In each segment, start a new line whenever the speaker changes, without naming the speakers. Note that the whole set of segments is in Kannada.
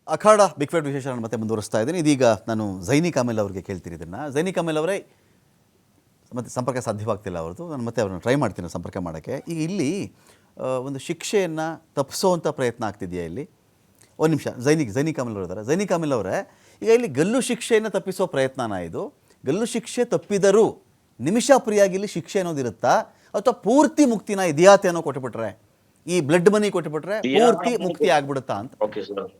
ಅಖಾಡ ಬಿಗ್ ಫೈಟ್ ವಿಶೇಷ ಮತ್ತೆ ಮುಂದುವರಿಸ್ತಾ ಇದ್ದೀನಿ. ಇದೀಗ ನಾನು ಝೈನಿ ಕಾಮಿಲ್ ಅವರಿಗೆ ಕೇಳ್ತೀನಿ ಇದನ್ನು. ಝೈನಿ ಕಾಮಿಲ್ ಅವರೇ, ಮತ್ತೆ ಸಂಪರ್ಕ ಸಾಧ್ಯವಾಗ್ತಿಲ್ಲ ಅವ್ರದ್ದು. ನಾನು ಮತ್ತೆ ಅವ್ರನ್ನ ಟ್ರೈ ಮಾಡ್ತೀನಿ ಸಂಪರ್ಕ ಮಾಡೋಕ್ಕೆ. ಈಗ ಇಲ್ಲಿ ಒಂದು ಶಿಕ್ಷೆಯನ್ನು ತಪ್ಪಿಸೋವಂಥ ಪ್ರಯತ್ನ ಆಗ್ತಿದೆಯಾ ಇಲ್ಲಿ? ಒಂದು ನಿಮಿಷ, ಝೈನಿ ಕಾಮಿಲ್ ಅವರು ಇದ್ದಾರೆ. ಝೈನಿ ಕಾಮಿಲ್ ಅವರೇ, ಈಗ ಇಲ್ಲಿ ಗಲ್ಲು ಶಿಕ್ಷೆಯನ್ನು ತಪ್ಪಿಸೋ ಪ್ರಯತ್ನನ ಇದು? ಗಲ್ಲು ಶಿಕ್ಷೆ ತಪ್ಪಿದರೂ ನಿಮಿಷಾಪ್ರಿಯಾಗಿ ಇಲ್ಲಿ ಶಿಕ್ಷೆ ಅನ್ನೋದಿರುತ್ತಾ, ಅಥವಾ ಪೂರ್ತಿ ಮುಕ್ತಿನ ಇದ್ಯಾತೆ ಅನ್ನೋ ಕೊಟ್ಟುಬಿಟ್ರೆ, ಈ ಬ್ಲಡ್ ಮನಿ ಕೊಟ್ಟುಬಿಟ್ರೆ ಪೂರ್ತಿ ಮುಕ್ತಿ ಆಗ್ಬಿಡುತ್ತಾ ಅಂತ?
ಓಕೆ ಸರ್,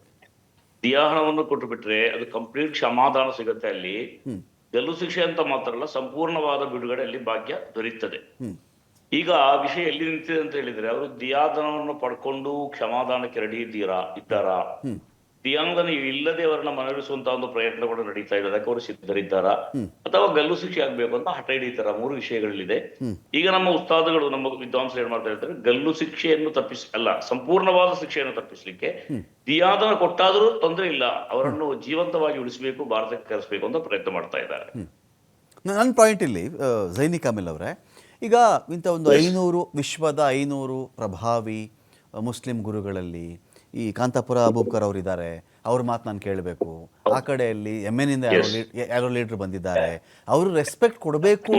ದಿಯಾಹಣವನ್ನು ಕೊಟ್ಟು ಬಿಟ್ರೆ ಅದು ಕಂಪ್ಲೀಟ್ ಕ್ಷಮಾದಾನ ಸಿಗುತ್ತೆ. ಅಲ್ಲಿ ಗಲ್ಲು ಶಿಕ್ಷೆ ಅಂತ ಮಾತ್ರ ಅಲ್ಲ, ಸಂಪೂರ್ಣವಾದ ಬಿಡುಗಡೆ ಅಲ್ಲಿ ಭಾಗ್ಯ ದೊರೆಯುತ್ತದೆ. ಈಗ ಆ ವಿಷಯ ಎಲ್ಲಿ ನಿಂತಿದೆ ಅಂತ ಹೇಳಿದ್ರೆ, ಅವರು ದಿಯಾದಾನವನ್ನು ಪಡ್ಕೊಂಡು ಕ್ಷಮಾದಾನಕ್ಕೆ ರೆಡಿ ಇದ್ದಾರಾ? ದಿಯಾಂಗನ ಇಲ್ಲದೆ ಅವರನ್ನ ಮನವೊಲಿಸುವಂತ ಒಂದು ಪ್ರಯತ್ನ ಕೂಡ ನಡೀತಾ ಇದೆ, ಅದಕ್ಕೆ ಅವರು ಸಿದ್ಧರಿದ್ದಾರಾ? ಅಥವಾ ಗಲ್ಲು ಶಿಕ್ಷೆ ಆಗ್ಬೇಕು ಅಂತ ಹಠ ಹಿಡಿತಾರ? ಮೂರು ವಿಷಯಗಳಿದೆ. ಈಗ ನಮ್ಮ ಉಸ್ತಾದಗಳು, ನಮ್ಮ ವಿದ್ವಾಂಸರು ಏನ್ ಮಾಡ್ತಾ ಇರ್ತಾರೆ, ಗಲ್ಲು ಶಿಕ್ಷೆಯನ್ನು ಸಂಪೂರ್ಣವಾದ ಶಿಕ್ಷೆಯನ್ನು ತಪ್ಪಿಸ್ಲಿಕ್ಕೆ ದಿಯಾದನ ಕೊಟ್ಟಾದ್ರೂ ತೊಂದರೆ ಇಲ್ಲ, ಅವರನ್ನು ಜೀವಂತವಾಗಿ ಉಳಿಸಬೇಕು, ಭಾರತಕ್ಕೆ ಕರೆಸಬೇಕು ಅಂತ ಪ್ರಯತ್ನ ಮಾಡ್ತಾ ಇದ್ದಾರೆ.
ನನ್ನ ಪಾಯಿಂಟ್ ಇಲ್ಲಿ ಝೈನಿ ಕಾಮಿಲ್ ಅವರೇ, ಈಗ ಇಂಥ ಒಂದು 500 ವಿಶ್ವದ 500 ಪ್ರಭಾವಿ ಮುಸ್ಲಿಂ ಗುರುಗಳಲ್ಲಿ ಈ ಕಾಂತಾಪುರ ಅಬೂಬಕರ್ ಅವರು ಇದ್ದಾರೆ, ಅವ್ರ ಮಾತು ನಾನು ಕೇಳಬೇಕು. ಆ ಕಡೆಯಲ್ಲಿ MN ಯಾರೋ ಲೀಡರ್ ಬಂದಿದ್ದಾರೆ, ಅವರು ರೆಸ್ಪೆಕ್ಟ್ ಕೊಡಬೇಕು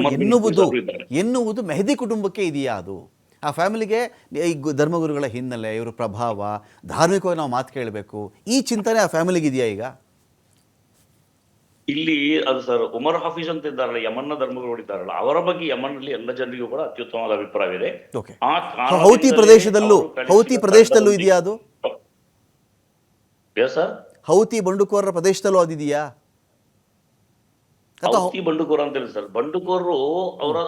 ಎನ್ನುವುದು ಮೆಹದಿ ಕುಟುಂಬಕ್ಕೆ ಇದೆಯಾ? ಅದು ಆ ಫ್ಯಾಮಿಲಿಗೆ ಈ ಧರ್ಮಗುರುಗಳ ಹಿನ್ನೆಲೆ, ಇವರು ಪ್ರಭಾವ, ಧಾರ್ಮಿಕವಾಗಿ ನಾವು ಮಾತು ಕೇಳಬೇಕು, ಈ ಚಿಂತನೆ ಆ ಫ್ಯಾಮಿಲಿಗೆ ಇದೆಯಾ ಈಗ?
ಇಲ್ಲಿ ಅದು ಸರ್, ಉಮರ್ ಹಾಫೀಜ್ ಅಂತ ಇದ್ದಾರಲ್ಲ, ಯಮನ್ನ ಧರ್ಮಗಳು ಇದ್ದಾರಲ್ಲ, ಅವರ ಬಗ್ಗೆ ಯಮನ್ನಲ್ಲಿ ಎಲ್ಲ ಜನರಿಗೂ ಕೂಡ ಅತ್ಯುತ್ತಮವಾದ ಅಭಿಪ್ರಾಯವಿದೆ.
ಹೌತಿ ಪ್ರದೇಶದಲ್ಲೂ ಇದೆಯಾ ಅದು? ಹೌತಿ ಬಂಡುಕೋರರ ಪ್ರದೇಶದಲ್ಲೂ ಅದಿದೆಯಾ?
ಹೌತಿ ಬಂಡುಕೋರ ಅಂತ ಹೇಳಿ ಸರ್, ಬಂಡುಕೋರರು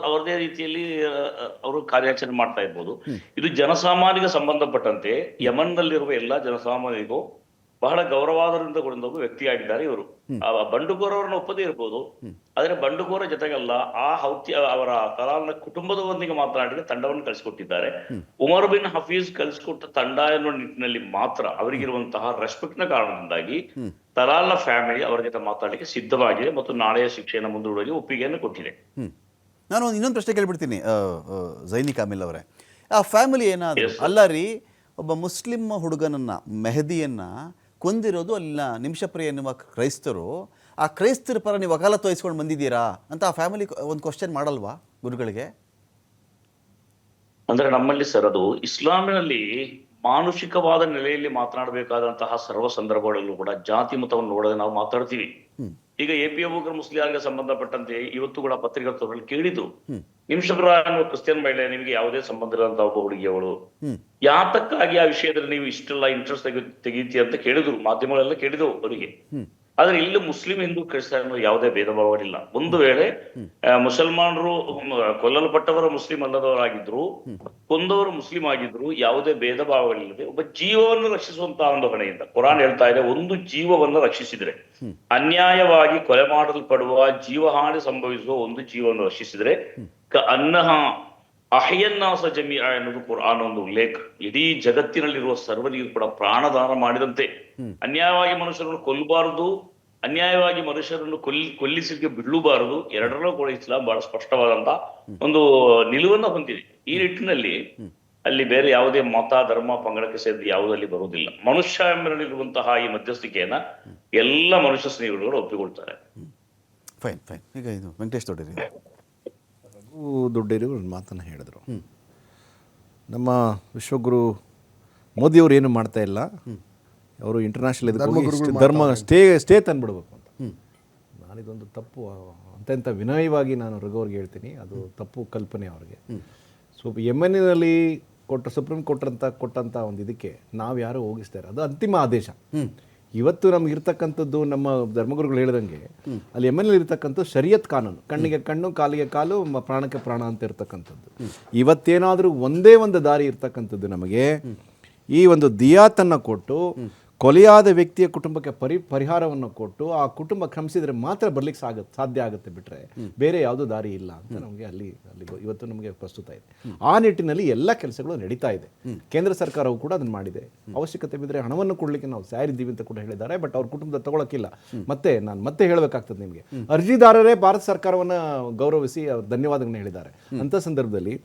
ಅವರದೇ ರೀತಿಯಲ್ಲಿ ಅವರು ಕಾರ್ಯಾಚರಣೆ ಮಾಡ್ತಾ ಇರ್ಬೋದು. ಇದು ಜನಸಾಮಾನ್ಯರಿಗೆ ಸಂಬಂಧಪಟ್ಟಂತೆ ಯಮನ್ನಲ್ಲಿರುವ ಎಲ್ಲಾ ಜನಸಾಮಾನ್ಯರಿಗೂ ಬಹಳ ಗೌರವಾದರಿಂದ ಕೊಂಡೊಂದು ವ್ಯಕ್ತಿಯಾಗಿದ್ದಾರೆ ಇವರು. ಬಂಡುಕೋರವರನ್ನ ಒಪ್ಪದೇ ಇರ್ಬೋದು, ಆದ್ರೆ ಬಂಡುಕೋರ ಜೊತೆಗಲ್ಲ, ಆ ಹೌತಿ ಅವರ ತಲಾಲ್ನ ಕುಟುಂಬದವರೊಂದಿಗೆ ಮಾತನಾಡಿ ತಂಡವನ್ನು ಕಳಿಸಿಕೊಟ್ಟಿದ್ದಾರೆ. ಉಮರ್ ಬಿನ್ ಹಫೀಜ್ ಕಳಿಸಿಕೊಟ್ಟ ತಂಡ ಎನ್ನುವ ನಿಟ್ಟಿನಲ್ಲಿ ಮಾತ್ರ ಅವರಿಗಿರುವಂತಹ ರೆಸ್ಪೆಕ್ಟ್ ನ ಕಾರಣದಿಂದಾಗಿ ತಲಾಲ್ನ ಫ್ಯಾಮಿಲಿ ಅವರ ಜೊತೆ ಮಾತಾಡಲಿಕ್ಕೆ ಸಿದ್ಧವಾಗಿದೆ ಮತ್ತು ನಾಳೆಯ ಶಿಕ್ಷೆಯನ್ನು ಮುಂದೂಡುವಲ್ಲಿ ಒಪ್ಪಿಗೆಯನ್ನು ಕೊಟ್ಟಿದೆ.
ನಾನು ಇನ್ನೊಂದು ಪ್ರಶ್ನೆ ಕೇಳ್ಬಿಡ್ತೀನಿ ಝೈನಿ ಕಾಮಿಲ್ ಅವರೇ, ಆ ಫ್ಯಾಮಿಲಿ ಏನಾದ್ರು ಅಲ್ಲ ರೀ, ಒಬ್ಬ ಮುಸ್ಲಿಂ ಹುಡುಗನನ್ನ, ಮೆಹದಿಯನ್ನ ಕೊಂದಿರೋದು ಅಲ್ಲಿನ ನಿಮಿಷಪ್ರಿಯ ಎನ್ನುವ ಕ್ರೈಸ್ತರು, ಆ ಕ್ರೈಸ್ತರ ಪರ ನೀವು ವಕಾಲತ್ತು ವಹಿಸ್ಕೊಂಡು ಬಂದಿದ್ದೀರಾ ಅಂತ ಆ ಫ್ಯಾಮಿಲಿ ಒಂದು ಕ್ವಶನ್ ಮಾಡಲ್ವಾ ಗುರುಗಳಿಗೆ?
ಅಂದ್ರೆ ನಮ್ಮಲ್ಲಿ ಸರ್, ಅದು ಇಸ್ಲಾಮಿನಲ್ಲಿ ಮಾನುಷಿಕವಾದ ನೆಲೆಯಲ್ಲಿ ಮಾತನಾಡಬೇಕಾದಂತಹ ಸರ್ವ ಸಂದರ್ಭಗಳಲ್ಲೂ ಕೂಡ ಜಾತಿ ಮತವನ್ನು ನೋಡದೆ ನಾವು ಮಾತಾಡ್ತೀವಿ. ಈಗ AP ಅಬೂಬಕರ್ ಮುಸ್ಲಿಂಗೆ ಸಂಬಂಧಪಟ್ಟಂತೆ ಇವತ್ತು ಕೂಡ ಪತ್ರಿಕೋತ್ತರಲ್ಲಿ ಕೇಳಿದ್ರು, ನಿಮಿಷಪ್ರಿಯ ಕ್ರಿಶ್ಚಿಯನ್ ಮಹಿಳೆ, ನಿಮಗೆ ಯಾವುದೇ ಸಂಬಂಧ ಇರುವಂತ ಒಬ್ಬ ಹುಡುಗಿಯವಳು, ಯಾತಕ್ಕಾಗಿ ಆ ವಿಷಯದಲ್ಲಿ ನೀವು ಇಷ್ಟೆಲ್ಲ ಇಂಟ್ರೆಸ್ಟ್ ತೆಗೀತಿ ಅಂತ ಕೇಳಿದ್ರು, ಮಾಧ್ಯಮಗಳೆಲ್ಲ ಕೇಳಿದ್ರು ಅವರಿಗೆ. ಆದ್ರೆ ಇಲ್ಲಿ ಮುಸ್ಲಿಂ, ಹಿಂದೂ, ಕ್ರಿಶ್ಚಿಯನ್ ಯಾವುದೇ ಭೇದ ಭಾವಗಳಿಲ್ಲ. ಒಂದು ವೇಳೆ ಮುಸಲ್ಮಾನರು ಕೊಲ್ಲಲ್ಪಟ್ಟವರು ಮುಸ್ಲಿಂ ಅಲ್ಲದವರಾಗಿದ್ರು, ಕೊಂದವರು ಮುಸ್ಲಿಂ ಆಗಿದ್ರು, ಯಾವುದೇ ಭೇದ ಭಾವಗಳಿಲ್ಲದೆ ಒಬ್ಬ ಜೀವವನ್ನು ರಕ್ಷಿಸುವಂತಹ ಒಂದು ಹೊಣೆಯಿಂದ ಕುರಾನ್ ಹೇಳ್ತಾ ಇದೆ, ಒಂದು ಜೀವವನ್ನು ರಕ್ಷಿಸಿದ್ರೆ, ಅನ್ಯಾಯವಾಗಿ ಕೊಲೆ ಮಾಡಲ್ಪಡುವ, ಜೀವಹಾನಿ ಸಂಭವಿಸುವ ಒಂದು ಜೀವವನ್ನು ರಕ್ಷಿಸಿದ್ರೆ, ಅನ್ನಹ ಅಹ್ಯನ್ನಾಸ ಜಮೀ ಎನ್ನುವುದು ಕುರಾನ್ ಒಂದು ಉಲ್ಲೇಖ. ಇಡೀ ಜಗತ್ತಿನಲ್ಲಿರುವ ಸರ್ವರಿಗೂ ಕೂಡ ಪ್ರಾಣದಾನ ಮಾಡಿದಂತೆ. ಅನ್ಯಾಯವಾಗಿ ಮನುಷ್ಯರನ್ನು ಕೊಲ್ಲಬಾರದು, ಅನ್ಯಾಯವಾಗಿ ಮನುಷ್ಯರನ್ನು ಕೊಲ್ಲಿಸಲಿಕ್ಕೆ ಬಿಡಲೂಬಾರದು. ಎರಡರಲ್ಲೂ ಕೂಡ ಇಸ್ಲಾಂ ಬಹಳ ಸ್ಪಷ್ಟವಾದಂತ ಒಂದು ನಿಲುವನ್ನು ಹೊಂದಿದೆ. ಈ ನಿಟ್ಟಿನಲ್ಲಿ ಅಲ್ಲಿ ಬೇರೆ ಯಾವುದೇ ಮತ, ಧರ್ಮ, ಪಂಗಡಕ್ಕೆ ಸೇರಿದ ಯಾವುದಲ್ಲಿ ಬರುವುದಿಲ್ಲ. ಮನುಷ್ಯ ಎಂಬಲ್ಲಿರುವಂತಹ ಈ ಮಧ್ಯಸ್ಥಿಕೆಯನ್ನ ಎಲ್ಲ ಮನುಷ್ಯ ಸ್ನೇಹಿತರು ಒಪ್ಪಿಕೊಳ್ತಾರೆ.
Fine fine. ಈಗ ಇದು ವೆಂಕಟೇಶ್
ದೊಡ್ಡೇರು ಒಂದು ಮಾತನ್ನು ಹೇಳಿದ್ರು, ನಮ್ಮ ವಿಶ್ವಗುರು ಮೋದಿಯವರು ಏನು ಮಾಡ್ತಾ ಇಲ್ಲ, ಅವರು ಇಂಟರ್ನ್ಯಾಷನಲ್ ಧರ್ಮ ಸ್ಟೇ ತಂದ್ಬಿಡ್ಬೇಕು ಅಂತ. ನಾನಿದೊಂದು ತಪ್ಪು ಅಂತ ವಿನಯವಾಗಿ ನಾನು ರಘುವರ್ಗೆ ಹೇಳ್ತೀನಿ, ಅದು ತಪ್ಪು ಕಲ್ಪನೆ ಅವ್ರಿಗೆ. ಸೊ MNನಲ್ಲಿ ಸುಪ್ರೀಂ ಕೋರ್ಟ್ ಕೊಟ್ಟಂಥ ಒಂದು ಇದಕ್ಕೆ ನಾವು ಯಾರು ಹೋಗಿಸ್ತಾರೆ, ಅದು ಅಂತಿಮ ಆದೇಶ. ಇವತ್ತು ನಮ್ಗೆ ಇರ್ತಕ್ಕಂಥದ್ದು, ನಮ್ಮ ಧರ್ಮಗುರುಗಳು ಹೇಳಿದಂಗೆ ಅಲ್ಲಿ MNL ಇರ್ತಕ್ಕಂಥ ಶರಿಯತ್ ಕಾನೂನು, ಕಣ್ಣಿಗೆ ಕಣ್ಣು, ಕಾಲಿಗೆ ಕಾಲು, ಪ್ರಾಣಕ್ಕೆ ಪ್ರಾಣ ಅಂತ ಇರ್ತಕ್ಕಂಥದ್ದು. ಇವತ್ತೇನಾದರೂ ಒಂದೇ ಒಂದು ದಾರಿ ಇರ್ತಕ್ಕಂಥದ್ದು ನಮಗೆ, ಈ ಒಂದು ದಿಯಾತನ್ನು ಕೊಟ್ಟು ಕೊಲೆಯಾದ ವ್ಯಕ್ತಿಯ ಕುಟುಂಬಕ್ಕೆ ಪರಿಹಾರವನ್ನು ಕೊಟ್ಟು ಆ ಕುಟುಂಬ ಕ್ರಮಿಸಿದರೆ ಮಾತ್ರ ಬರ್ಲಿಕ್ಕೆ ಸಾಧ್ಯ ಆಗುತ್ತೆ, ಬಿಟ್ಟರೆ ಬೇರೆ ಯಾವುದೋ ದಾರಿ ಇಲ್ಲ ಅಂತ ನಮಗೆ ಅಲ್ಲಿ ಇವತ್ತು ನಮಗೆ ಪ್ರಸ್ತುತ ಇದೆ. ಆ ನಿಟ್ಟಿನಲ್ಲಿ ಎಲ್ಲ ಕೆಲಸಗಳು ನಡೀತಾ ಇದೆ. ಕೇಂದ್ರ ಸರ್ಕಾರವು ಕೂಡ ಅದನ್ನು ಮಾಡಿದೆ. ಅವಶ್ಯಕತೆ ಬಿದ್ದರೆ ಹಣವನ್ನು ಕೊಡಲಿಕ್ಕೆ ನಾವು ತಯಾರಿದ್ದೀವಿ ಅಂತ ಕೂಡ ಹೇಳಿದ್ದಾರೆ. ಬಟ್ ಅವ್ರ ಕುಟುಂಬದ ತಗೊಳಕ್ಕಿಲ್ಲ. ನಾನು ಮತ್ತೆ ಹೇಳಬೇಕಾಗ್ತದೆ ನಿಮಗೆ, ಅರ್ಜಿದಾರರೇ ಭಾರತ ಸರ್ಕಾರವನ್ನು ಗೌರವಿಸಿ ಧನ್ಯವಾದಗಳನ್ನ ಹೇಳಿದ್ದಾರೆ. ಅಂಥ ಸಂದರ್ಭದಲ್ಲಿ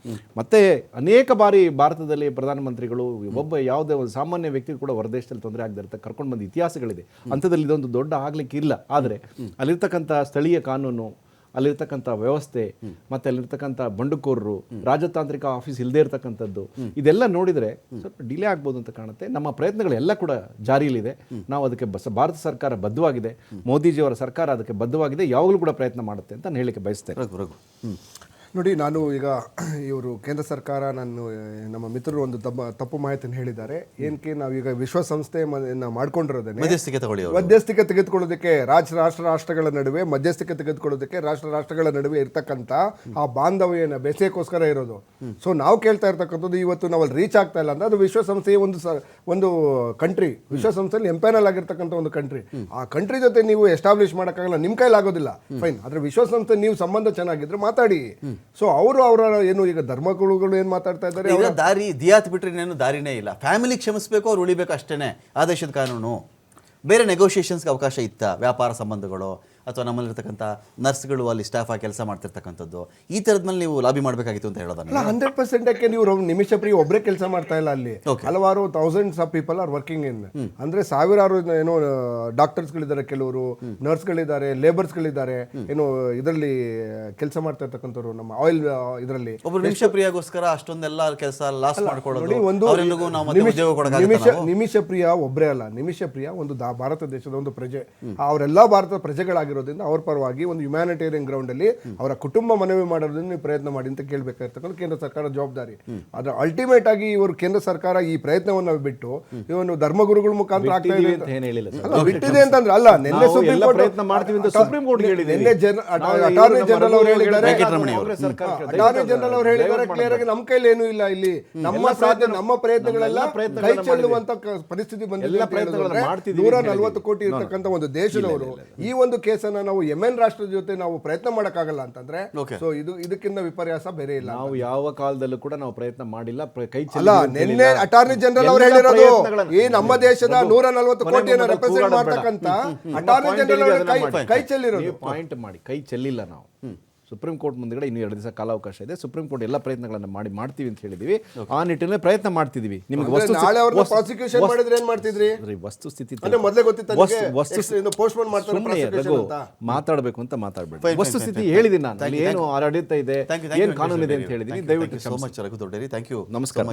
ಮತ್ತೆ ಅನೇಕ ಬಾರಿ ಭಾರತದಲ್ಲಿ ಪ್ರಧಾನಮಂತ್ರಿಗಳು, ಒಬ್ಬ ಯಾವುದೇ ಒಂದು ಸಾಮಾನ್ಯ ವ್ಯಕ್ತಿ ಕೂಡ ಹೊರದೇಶದಲ್ಲಿ ತೊಂದರೆ ಆಗದೆ ಮಾಡಿದ್ದಾರೆ, ಕರ್ಕೊಂಡು ಬಂದ ಇತಿಹಾಸಗಳಿದೆ. ಅಂಥದ್ರಲ್ಲಿ ಇದೊಂದು ದೊಡ್ಡ ಆಗ್ಲಿಕ್ಕೆ ಇಲ್ಲ. ಆದರೆ ಅಲ್ಲಿರ್ತಕ್ಕಂಥ ಸ್ಥಳೀಯ ಕಾನೂನು, ಅಲ್ಲಿರ್ತಕ್ಕಂಥ ವ್ಯವಸ್ಥೆ, ಮತ್ತೆ ಅಲ್ಲಿರ್ತಕ್ಕಂಥ ಬಂಡುಕೋರರು, ರಾಜತಾಂತ್ರಿಕ ಆಫೀಸ್ ಇಲ್ಲದೆ ಇರತಕ್ಕಂಥದ್ದು, ಇದೆಲ್ಲ ನೋಡಿದರೆ ಸ್ವಲ್ಪ ಡಿಲೇ ಆಗ್ಬೋದು ಅಂತ ಕಾಣುತ್ತೆ. ನಮ್ಮ ಪ್ರಯತ್ನಗಳೆಲ್ಲ ಕೂಡ ಜಾರಿಯಲ್ಲಿದೆ. ನಾವು ಅದಕ್ಕೆ ಭಾರತ ಸರ್ಕಾರ ಬದ್ಧವಾಗಿದೆ, ಮೋದಿಜಿಯವರ ಸರ್ಕಾರ ಅದಕ್ಕೆ ಬದ್ಧವಾಗಿದೆ, ಯಾವಾಗಲೂ ಕೂಡ ಪ್ರಯತ್ನ ಮಾಡುತ್ತೆ ಅಂತ ನಾನು ಹೇಳಲಿಕ್ಕೆ ಬಯಸ್ತೇನೆ.
ನೋಡಿ, ನಾನು ಈಗ ಇವರು ಕೇಂದ್ರ ಸರ್ಕಾರ, ನಮ್ಮ ಮಿತ್ರರು ಒಂದು ತಪ್ಪು ಮಾಹಿತಿಯನ್ನು ಹೇಳಿದ್ದಾರೆ. ಏನಕ್ಕೆ ನಾವೀಗ ವಿಶ್ವಸಂಸ್ಥೆ ಮಾಡ್ಕೊಂಡಿರೋದೇನೆ ಮಧ್ಯಸ್ಥಿಕೆ ತೆಗೆದುಕೊಳ್ಳೋದಕ್ಕೆ ರಾಷ್ಟ್ರಗಳ ನಡುವೆ ಮಧ್ಯಸ್ಥಿಕೆ ತೆಗೆದುಕೊಳ್ಳೋದಕ್ಕೆ ರಾಷ್ಟ್ರಗಳ ನಡುವೆ ಇರ್ತಕ್ಕಂಥ ಆ ಬಾಂಧವ್ಯನ ಬೆಸೆಯಕ್ಕೋಸ್ಕರ ಇರೋದು. ಸೊ ನಾವು ಕೇಳ್ತಾ ಇರ್ತಕ್ಕಂಥದ್ದು, ಇವತ್ತು ನಾವು ಅಲ್ಲಿ ರೀಚ್ ಆಗ್ತಾ ಇಲ್ಲ ಅಂದ್ರೆ ಅದು ವಿಶ್ವಸಂಸ್ಥೆಯ ಒಂದು ಕಂಟ್ರಿ, ವಿಶ್ವಸಂಸ್ಥೆಯಲ್ಲಿ ಎಂಪ್ಯಾನಲ್ ಆಗಿರ್ತಕ್ಕಂಥ ಒಂದು ಕಂಟ್ರಿ. ಆ ಕಂಟ್ರಿ ಜೊತೆ ನೀವು ಎಸ್ಟಾಬ್ಲಿಷ್ ಮಾಡೋಕ್ಕಾಗಲ್ಲ, ನಿಮ್ಮ ಕೈಲಾಗೋದಿಲ್ಲ, ಫೈನ್. ಆದ್ರೆ ವಿಶ್ವಸಂಸ್ಥೆ ನೀವು ಸಂಬಂಧ ಚೆನ್ನಾಗಿದ್ರೆ ಮಾತಾಡಿ. ಸೊ ಅವರ ಏನು ಈಗ ಧರ್ಮಗುರುಗಳು ಏನ್ ಮಾತಾಡ್ತಾ ಇದ್ದಾರೆ,
ಈಗ ದಾರಿ ದಿಯಾತ್ ಬಿಟ್ರೆ ಇನ್ನೇನು ದಾರಿನೇ ಇಲ್ಲ. ಫ್ಯಾಮಿಲಿ ಕ್ಷಮಿಸಬೇಕು, ಅವ್ರು ಉಳಿಬೇಕು ಅಷ್ಟೇನೆ. ಆ ದೇಶದ ಕಾನೂನು. ಬೇರೆ ನೆಗೋಷಿಯೇಷನ್ಸ್ಗೆ ಅವಕಾಶ ಇತ್ತ? ವ್ಯಾಪಾರ ಸಂಬಂಧಗಳು ಅಥವಾ ನಮ್ಮಲ್ಲಿರ್ತಕ್ಕಂಥ ನರ್ಸ್ಗಳು ಅಲ್ಲಿ ಸ್ಟಾಫ್ ಆಗಿ ಕೆಲಸ ಮಾಡ್ತಿರ್ತಕ್ಕಂಥದ್ದು, ಈ ಥರದ ಮೇಲೆ ನೀವು ಲಾಬಿ ಮಾಡಬೇಕಾಗಿತ್ತು ಅಂತ ಹೇಳೋದನ್ನ.
100% ನೀವು ನಿಮಿಷ ಪ್ರಿಯ ಒಬ್ಬರೇ ಕೆಲಸ ಮಾಡ್ತಾ ಇಲ್ಲ. ಅಲ್ಲಿ ಹಲವಾರು thousands of people are working in. ಅಂದ್ರೆ ಸಾವಿರಾರು ಏನೋ ಡಾಕ್ಟರ್ಸ್ಗಳಿದ್ದಾರೆ, ಕೆಲವರು ನರ್ಸ್ಗಳಿದ್ದಾರೆ, ಲೇಬರ್ಸ್ಗಳಿದ್ದಾರೆ, ಏನೋ ಇದರಲ್ಲಿ ಕೆಲಸ ಮಾಡ್ತಾ ಇರ್ತಕ್ಕಂಥವ್ರು ನಮ್ಮ ಆಯಿಲ್ ಇದರಲ್ಲಿ.
ಒಬ್ಬರು ನಿಮಿಷ ಪ್ರಿಯಾಗೋಸ್ಕರ ಅಷ್ಟೊಂದೆಲ್ಲ ಕೆಲಸ ಲಾಸ್ ಮಾಡ್ಕೊಳ್ಳೋದು,
ನಿಮಿಷ ಪ್ರಿಯ ಒಬ್ಬರೇ ಅಲ್ಲ, ನಿಮಿಷ ಪ್ರಿಯ ಒಂದು ಭಾರತ ದೇಶದ ಒಂದು ಪ್ರಜೆ. ಅವರೆಲ್ಲ ಭಾರತದ ಪ್ರಜೆಗಳಾಗಿರೋದ್ರಿಂದ ಅವ್ರ ಪರವಾಗಿ ಒಂದು ಹ್ಯುಮ್ಯಾನಿಟೇರಿಯನ್ ಗ್ರೌಂಡ್ ಅಲ್ಲಿ ಅವರ ಕುಟುಂಬ ಮನವಿ ಮಾಡೋದನ್ನ ನೀವು ಪ್ರಯತ್ನ ಮಾಡಿ ಅಂತ ಕೇಳಬೇಕಾಗಿರ್ತಕ್ಕಂಥ ಕೇಂದ್ರ ಸರ್ಕಾರ ಜವಾಬ್ದಾರಿ. ಆದ್ರೆ ಅಲ್ಟಿಮೇಟ್ ಆಗಿ ಇವರು ಕೇಂದ್ರ ಸರ್ಕಾರ ಈ ಪ್ರಯತ್ನವನ್ನು ಬಿಟ್ಟು ಇವನು ಧರ್ಮಗುರುಗಳ ಮುಖಾಂತರ ಆಗ್ತಾ ಇದೆ ಬಿಟ್ಟಿದೆ ಅಂತಂದ್ರೆ ಅಲ್ಲ. ನಿನ್ನೆ ಸುಪ್ರೀಂ ಕೋರ್ಟ್ ಅಟಾರ್ನಿ ಜನರಲ್ ಅವರು ಹೇಳಿದ್ದಾರೆ, ಕ್ಲಿಯರ್ ಆಗಿ ನಮ್ಮ ಕೈಲಿ ಏನೂ ಇಲ್ಲ, ಇಲ್ಲಿ ನಮ್ಮ ಪ್ರಯತ್ನಗಳೆಲ್ಲ ಕೈ ಚೆಲ್ಲುವಂತ ಪರಿಸ್ಥಿತಿ ಬಂದಿದೆ. 140 ಕೋಟಿ ಇರ್ತಕ್ಕಂಥ ಒಂದು ದೇಶದವರು ಈ ಒಂದು ಕೇಸನ್ನ ನಾವು ಯೆಮೆನ್ ರಾಷ್ಟ್ರದ ಜೊತೆ ನಾವು ಪ್ರಯತ್ನ ಮಾಡಕ್ಕಾಗಲ್ಲ ಅಂತಂದ್ರೆ, ಸೊ ಇದಕ್ಕಿಂತ ವಿಪರ್ಯಾಸ ಬೇರೆ ಇಲ್ಲ.
ನಾವು ಯಾವ ಕಾಲದಲ್ಲೂ ಕೂಡ ನಾವು ಪ್ರಯತ್ನ ಮಾಡಿಲ್ಲ, ಕೈ
ಅಲ್ಲ. ನಿನ್ನೆ ಅಟಾರ್ನಿ ಜನರಲ್ ಅವರು ಹೇಳಿರೋದು, ಈ ನಮ್ಮ ದೇಶದ 140 ಕೋಟಿಯನ್ನು ರೆಪ್ರೆಸೆಂಟ್ ಮಾಡ್ತಕ್ಕಂಥ ಅಟಾರ್ನಿ ಜನರಲ್ ಅವರು ಕೈ ಚೆಲ್ಲಿರೋದು.
ಪಾಯಿಂಟ್ ಮಾಡಿ ಕೈ ಚೆಲ್ಲಿಲ್ಲ. ನಾವು ಸುಪ್ರೀಂ ಕೋರ್ಟ್ ಮುಂದೆ ಇನ್ನೂ 2 ದಿವಸ ಕಾಲಾವಕಾಶ ಇದೆ. ಸುಪ್ರೀಂ ಕೋರ್ಟ್ ಎಲ್ಲ ಪ್ರಯತ್ನಗಳನ್ನು ಮಾಡ್ತೀವಿ ಅಂತ ಹೇಳಿದೀವಿ. ಆ ನಿಟ್ಟಿನಲ್ಲಿ ಪ್ರಯತ್ನ ಮಾಡ್ತಿದೀವಿ. ನಿಮಗೆ
ಪ್ರಾಸಿಕ್ಯೂಷನ್ ಮಾಡಿದ್ರೆ ಏನ್ ಮಾಡ್ತಿದ್ರಿ?
ವಸ್ತುಸ್ಥಿತಿ ಮಾತಾಡಬೇಕು ಅಂತ ಮಾತಾಡ್ಬೇಡಿ. ವಸ್ತುಸ್ಥಿತಿ ಹೇಳಿದೀನಿ ನಾನು, ಏನು ಆಡಳಿತ ಇದೆ, ಏನು ಕಾನೂನು ಇದೆ ಅಂತ ಹೇಳಿದೀನಿ. ದಯವಿಟ್ಟು
so much Raghu Dodderi. Thank you.
ನಮಸ್ಕಾರ.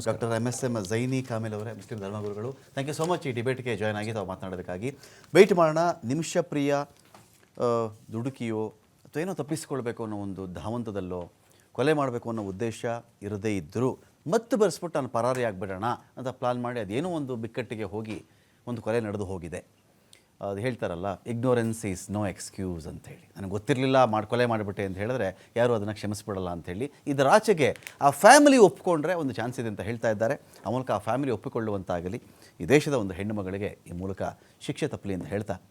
ಡಾಕ್ಟರ್ MSM ಝೈನಿ ಕಾಮಿಲ್ ಅವರೇ, ಮುಸ್ಲಿಂ ಧರ್ಮಗುರುಗಳು, ಥ್ಯಾಂಕ್ ಯು ಸೋ ಮಚ್ ಈ ಡಿಬೇಟ್ಗೆ ಜಾಯ್ನ್ ಆಗಿ ತಾವು ಮಾತನಾಡೋದಕ್ಕಾಗಿ. ವೆಯ್ಟ್ ಮಾಡೋಣ. ನಿಮಿಷ ಪ್ರಿಯ ದುಡುಕಿಯೋ ಅಥವಾ ಏನೋ ತಪ್ಪಿಸಿಕೊಳ್ಬೇಕು ಅನ್ನೋ ಒಂದು ಧಾವಂತದಲ್ಲೋ, ಕೊಲೆ ಮಾಡಬೇಕು ಅನ್ನೋ ಉದ್ದೇಶ ಇರದೇ ಇದ್ದರೂ ಮತ್ತೆ ಬರೆಸ್ಬಿಟ್ಟು ನಾನು ಪರಾರಿ ಆಗಿಬಿಡೋಣ ಅಂತ ಪ್ಲಾನ್ ಮಾಡಿ ಅದೇನೋ ಒಂದು ಬಿಕ್ಕಟ್ಟಿಗೆ ಹೋಗಿ ಒಂದು ಕೊಲೆ ನಡೆದು ಹೋಗಿದೆ. ಅದು ಹೇಳ್ತಾರಲ್ಲ, ಇಗ್ನೋರೆನ್ಸ್ ಈಸ್ ನೋ ಎಕ್ಸ್ಕ್ಯೂಸ್ ಅಂತೇಳಿ. ನನಗೆ ಗೊತ್ತಿರಲಿಲ್ಲ ಕೊಲೆ ಮಾಡಿಬಿಟ್ಟೆ ಅಂತ ಹೇಳಿದ್ರೆ ಯಾರು ಅದನ್ನು ಕ್ಷಮಿಸ್ಬಿಡಲ್ಲ ಅಂಥೇಳಿ. ಇದರಾಚೆಗೆ ಆ ಫ್ಯಾಮಿಲಿ ಒಪ್ಪಿಕೊಂಡ್ರೆ ಒಂದು ಚಾನ್ಸ್ ಇದೆ ಅಂತ ಹೇಳ್ತಾ ಇದ್ದಾರೆ. ಆ ಮೂಲಕ ಆ ಫ್ಯಾಮಿಲಿ ಒಪ್ಪಿಕೊಳ್ಳುವಂತಾಗಲಿ, ಈ ದೇಶದ ಒಂದು ಹೆಣ್ಣು ಮಗಳಿಗೆ ಈ ಮೂಲಕ ಶಿಕ್ಷೆ ತಪ್ಪಲಿ ಅಂತ ಹೇಳ್ತಾ